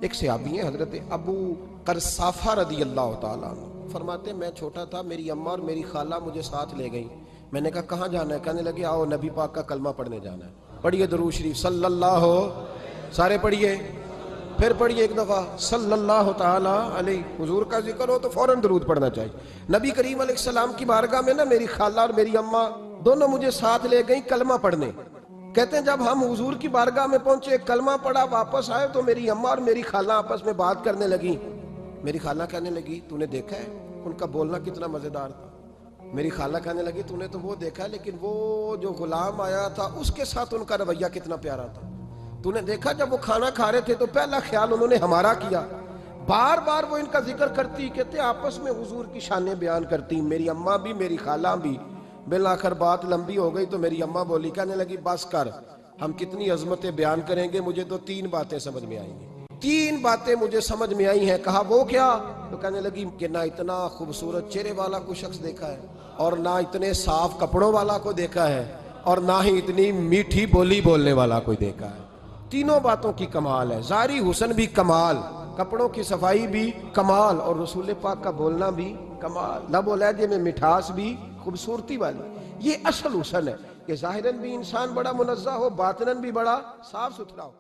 एक सहाबी हैं हजरत अबू करसाफा रदी अल्लाह ताला अन्हु, फरमाते मैं छोटा था, मेरी अम्मा और मेरी खाला मुझे साथ ले गई। मैंने कहा कहाँ जाना है? कहने लगे आओ नबी पाक का कलमा पढ़ने जाना है। पढ़िए दरूद शरीफ सल्लल्लाहु, सारे पढ़िए, फिर पढ़िए एक दफ़ा सल्लल्लाहु ताला अलैहि। हुजूर का जिक्र हो तो फौरन दरूद पढ़ना चाहिए। नबी करीम अलैहिस्सलाम की बारगाह में ना मेरी खाला और मेरी अम्मा दोनों मुझे साथ ले गई कलमा पढ़ने। कहते हैं जब हम हुजूर की बारगाह में पहुंचे, कलमा पढ़ा, वापस आए तो मेरी अम्मा और मेरी खाला आपस में बात करने लगी। मेरी खाला कहने लगी तूने देखा है उनका बोलना कितना मजेदार था। मेरी खाला कहने लगी तूने तो वो देखा है, लेकिन वो जो गुलाम आया था उसके साथ उनका रवैया कितना प्यारा था। तूने देखा जब वो खाना खा रहे थे तो पहला ख्याल उन्होंने हमारा किया। बार बार वो इनका जिक्र करती, कहते आपस में हुजूर की शानें बयान करती, मेरी अम्मा भी मेरी खाला भी। बिल आखिर बात लंबी हो गई तो मेरी अम्मा बोली, कहने लगी बस कर, हम कितनी अजमतें बयान करेंगे, मुझे तो 3 बातें समझ में आएंगी। 3 बातें मुझे समझ में आई हैं। कहा वो क्या? तो कहने लगी कि ना इतना खूबसूरत चेहरे वाला कोई शख्स देखा है, और ना इतने साफ कपड़ों वाला को देखा है, और ना ही इतनी मीठी बोली बोलने वाला कोई देखा है। तीनों बातों की कमाल है। ज़ाहिरी हुस्न भी कमाल, कपड़ों की सफाई भी कमाल, और रसूल पाक का बोलना भी कमाल, लबो लहजे में मिठास भी खूबसूरती वाली। ये असल हुस्न है कि ज़ाहिरन भी इंसान बड़ा मुनज़्ज़ह हो, बातिनन भी बड़ा साफ सुथरा हो।